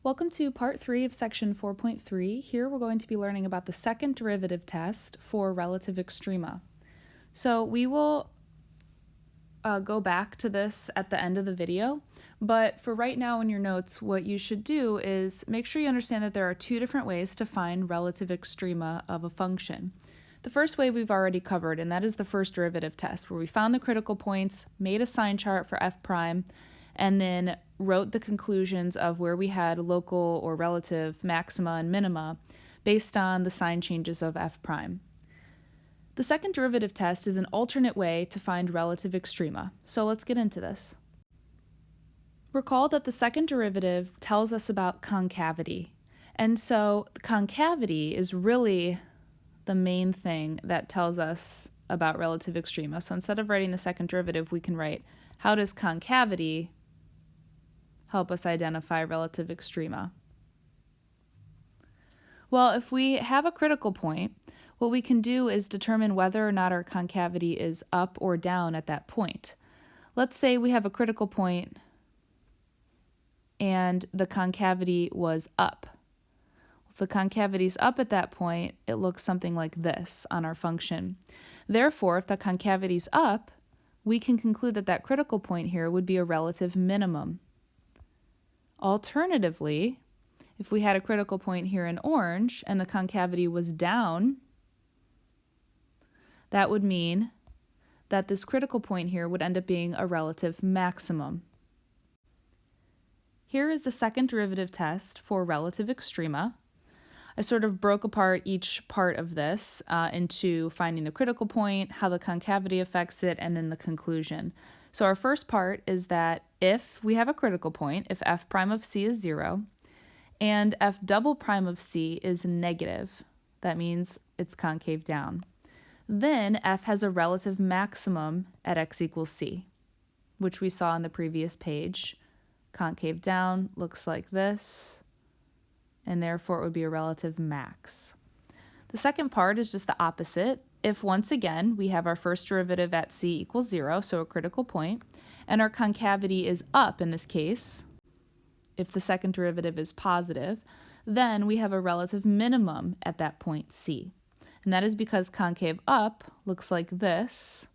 Welcome to part 3 of section 4.3. Here we're going to be learning about the second derivative test for relative extrema. So we will go back to this at the end of the video, but for right now in your notes, what you should do is make sure you understand that there are two different ways to find relative extrema of a function. The first way we've already covered, and that is the first derivative test, where we found the critical points, made a sign chart for f prime, and then wrote the conclusions of where we had local or relative maxima and minima based on the sign changes of f prime. The second derivative test is an alternate way to find relative extrema, so let's get into this. Recall that the second derivative tells us about concavity, and so concavity is really the main thing that tells us about relative extrema. So instead of writing the second derivative, we can write, how does concavity help us identify relative extrema? Well, if we have a critical point, what we can do is determine whether or not our concavity is up or down at that point. Let's say we have a critical point and the concavity was up. If the concavity is up at that point, it looks something like this on our function. Therefore, if the concavity is up, we can conclude that that critical point here would be a relative minimum. Alternatively, if we had a critical point here in orange and the concavity was down, that would mean that this critical point here would end up being a relative maximum. Here is the second derivative test for relative extrema. I sort of broke apart each part of this into finding the critical point, how the concavity affects it, and then the conclusion. So our first part is that if we have a critical point, if f prime of c is 0, and f double prime of c is negative, that means it's concave down, then f has a relative maximum at x equals c, which we saw on the previous page. Concave down looks like this, and therefore it would be a relative max. The second part is just the opposite. If once again we have our first derivative at c equals 0, so a critical point, and our concavity is up in this case, if the second derivative is positive, then we have a relative minimum at that point c. And that is because concave up looks like this,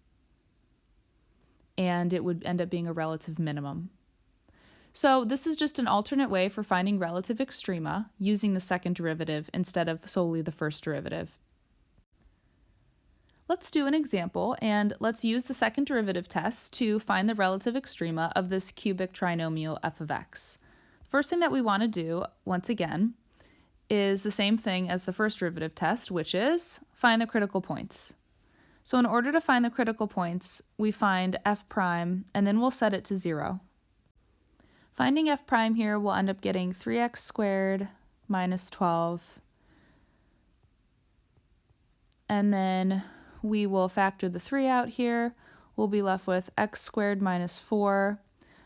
and it would end up being a relative minimum. So this is just an alternate way for finding relative extrema using the second derivative instead of solely the first derivative. Let's do an example, and let's use the second derivative test to find the relative extrema of this cubic trinomial f of x. First thing that we want to do, once again, is the same thing as the first derivative test, which is find the critical points. So in order to find the critical points, we find f prime, and then we'll set it to 0. Finding f prime here, we'll end up getting 3x squared minus 12. And then we will factor the 3 out here. We'll be left with x squared minus 4.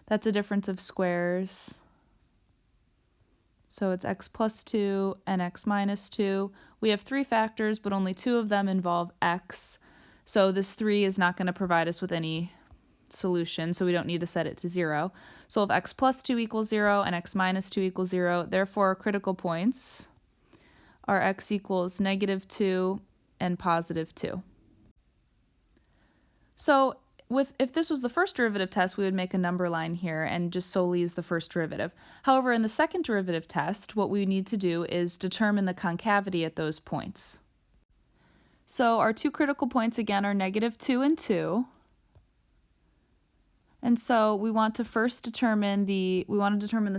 That's a difference of squares. So it's x plus 2 and x minus 2. We have 3 factors, but only 2 of them involve x. So this 3 is not going to provide us with any solution, so we don't need to set it to 0. So if x plus 2 equals 0 and x minus 2 equals 0, therefore our critical points are x equals negative 2 and positive 2. So if this was the first derivative test, we would make a number line here and just solely use the first derivative. However, in the second derivative test, what we need to do is determine the concavity at those points. So our two critical points again are negative 2 and 2. And so we want to first determine the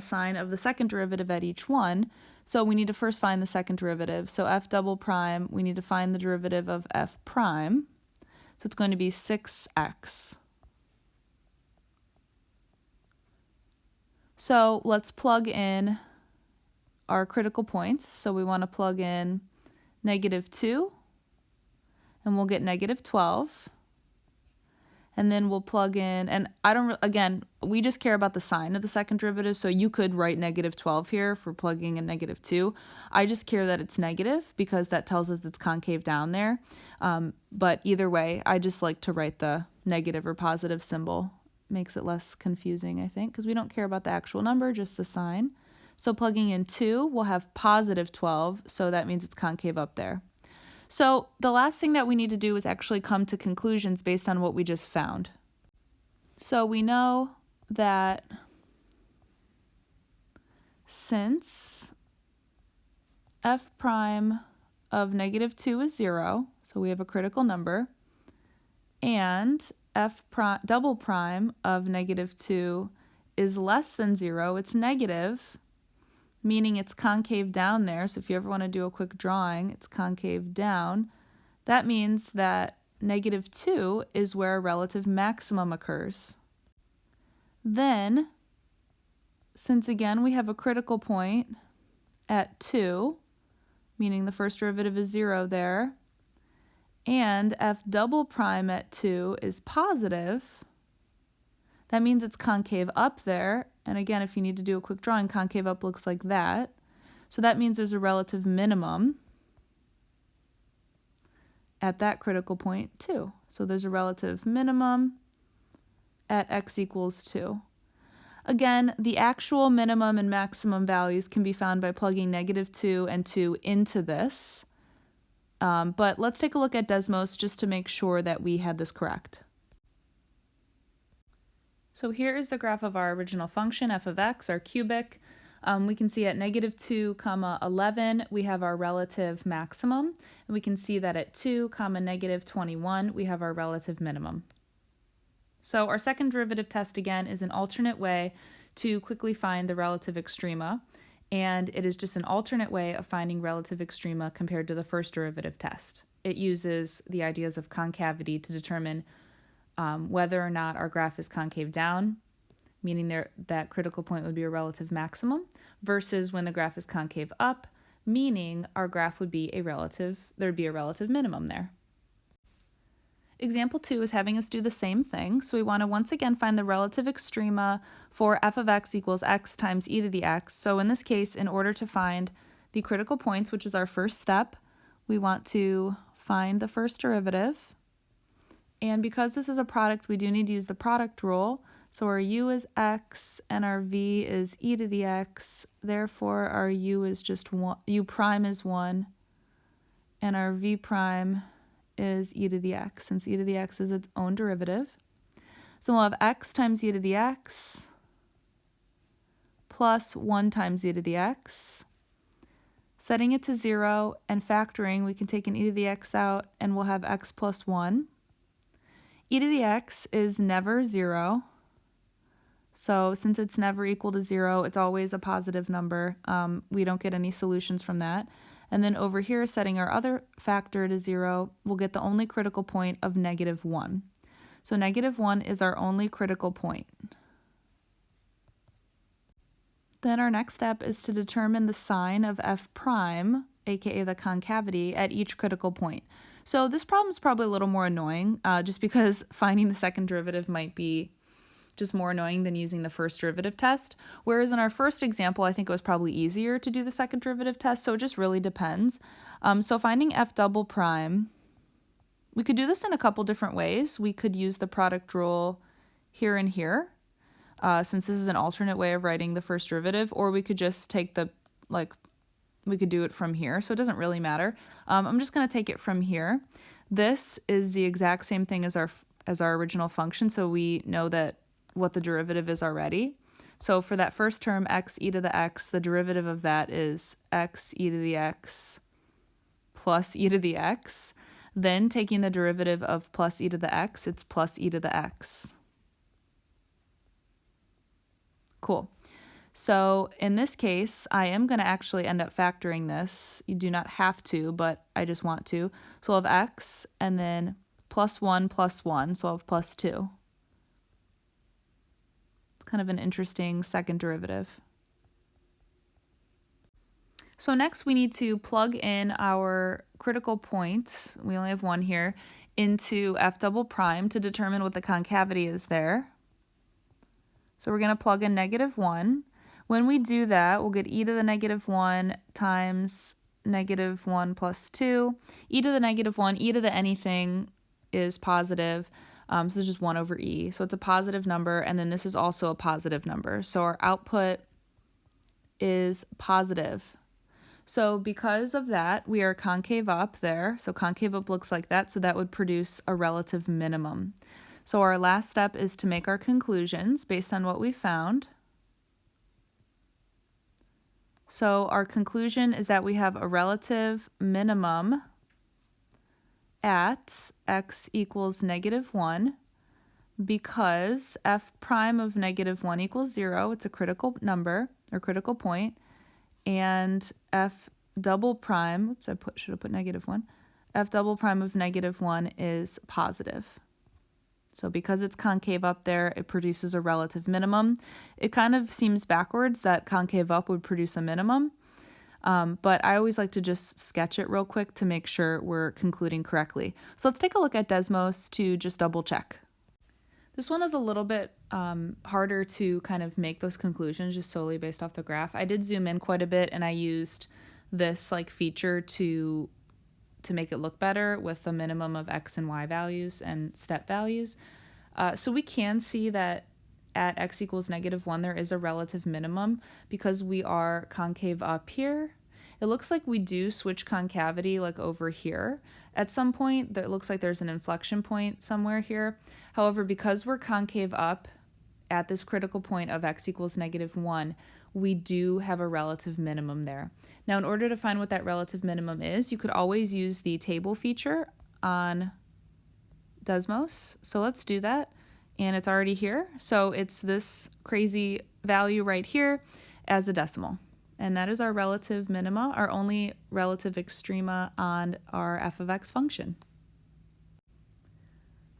sign of the second derivative at each one. So we need to first find the second derivative. So f double prime, we need to find the derivative of f prime. So it's going to be 6x. So let's plug in our critical points. So we want to plug in negative 2, and we'll get negative 12. And then we'll plug in, and again, we just care about the sign of the second derivative, so you could write negative 12 here for plugging in negative 2. I just care that it's negative because that tells us it's concave down there. But either way, I just like to write the negative or positive symbol. Makes it less confusing, I think, because we don't care about the actual number, just the sign. So plugging in 2, we'll have positive 12, so that means it's concave up there. So the last thing that we need to do is actually come to conclusions based on what we just found. So we know that since f prime of negative 2 is 0, so we have a critical number, and f prime, double prime of negative 2 is less than 0, it's negative, meaning it's concave down there. So if you ever want to do a quick drawing, it's concave down. That means that negative 2 is where a relative maximum occurs. Then, since again we have a critical point at 2, meaning the first derivative is 0 there, and f double prime at 2 is positive, that means it's concave up there. And again, if you need to do a quick drawing, concave up looks like that. So that means there's a relative minimum at that critical point too. So there's a relative minimum at x equals 2. Again, the actual minimum and maximum values can be found by plugging negative 2 and 2 into this. But let's take a look at Desmos just to make sure that we had this correct. So here is the graph of our original function, f of x, our cubic. We can see at negative 2, 11, we have our relative maximum. And we can see that at 2, negative 21, we have our relative minimum. So our second derivative test, again, is an alternate way to quickly find the relative extrema. And it is just an alternate way of finding relative extrema compared to the first derivative test. It uses the ideas of concavity to determine whether or not our graph is concave down, meaning that critical point would be a relative maximum, versus when the graph is concave up, meaning our graph would be there'd be a relative minimum there. Example 2 is having us do the same thing. So we want to once again find the relative extrema for f of x equals x times e to the x. So in this case, in order to find the critical points, which is our first step, we want to find the first derivative. And because this is a product, we do need to use the product rule. So our u is x and our v is e to the x. Therefore, our u is just 1, u prime is 1, and our v prime is e to the x, since e to the x is its own derivative. So we'll have x times e to the x plus 1 times e to the x. Setting it to 0 and factoring, we can take an e to the x out, and we'll have x plus 1. E to the x is never 0. So since it's never equal to 0, it's always a positive number. We don't get any solutions from that. And then over here, setting our other factor to 0, we'll get the only critical point of negative 1. So negative 1 is our only critical point. Then our next step is to determine the sign of f prime, aka the concavity, at each critical point. So this problem is probably a little more annoying, just because finding the second derivative might be just more annoying than using the first derivative test. Whereas in our first example, I think it was probably easier to do the second derivative test, so it just really depends. So finding f double prime, we could do this in a couple different ways. We could use the product rule here and here, since this is an alternate way of writing the first derivative, or we could just take we could do it from here, so it doesn't really matter. I'm just going to take it from here. This is the exact same thing as our original function, so we know that what the derivative is already. So for that first term, x e to the x, the derivative of that is x e to the x plus e to the x. Then taking the derivative of plus e to the x, it's plus e to the x. Cool. So in this case, I am going to actually end up factoring this. You do not have to, but I just want to. So I'll have x and then plus 1, so I'll have plus 2. It's kind of an interesting second derivative. So next we need to plug in our critical points, we only have one here, into f double prime to determine what the concavity is there. So we're going to plug in negative 1. When we do that, we'll get e to the negative 1 times negative 1 plus 2. E to the negative 1, e to the anything is positive. So it's just 1 over e. So it's a positive number, and then this is also a positive number. So our output is positive. So because of that, we are concave up there. So concave up looks like that. So that would produce a relative minimum. So our last step is to make our conclusions based on what we found. So our conclusion is that we have a relative minimum at x equals -1 because f prime of -1 equals 0. It's a critical number or critical point, and f double prime, oops, should have put -1, f double prime of -1 is positive. So because it's concave up there, it produces a relative minimum. It kind of seems backwards that concave up would produce a minimum, but I always like to just sketch it real quick to make sure we're concluding correctly. So let's take a look at Desmos to just double check. This one is a little bit harder to kind of make those conclusions just solely based off the graph. I did zoom in quite a bit, and I used this like feature to make it look better with a minimum of x and y values and step values. So we can see that at x equals -1 there is a relative minimum because we are concave up here. It looks like we do switch concavity like over here. At some point, it looks like there's an inflection point somewhere here. However, because we're concave up at this critical point of x equals -1, we do have a relative minimum there. Now, in order to find what that relative minimum is, you could always use the table feature on Desmos. So let's do that. And it's already here. So it's this crazy value right here as a decimal. And that is our relative minima, our only relative extrema on our f of x function.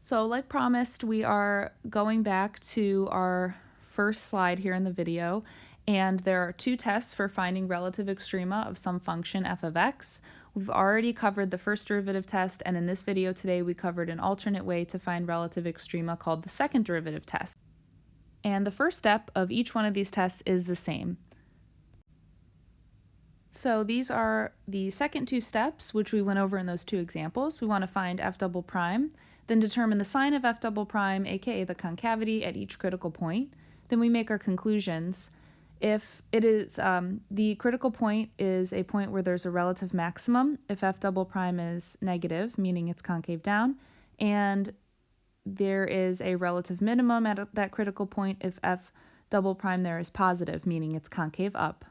So like promised, we are going back to our first slide here in the video, and there are two tests for finding relative extrema of some function f of x. We've already covered the first derivative test, and in this video today we covered an alternate way to find relative extrema called the second derivative test. And the first step of each one of these tests is the same. So these are the second two steps, which we went over in those two examples. We want to find f double prime, then determine the sign of f double prime, aka the concavity, at each critical point. Then we make our conclusions. If it is the critical point is a point where there's a relative maximum, if f double prime is negative, meaning it's concave down, and there is a relative minimum at that critical point if f double prime there is positive, meaning it's concave up.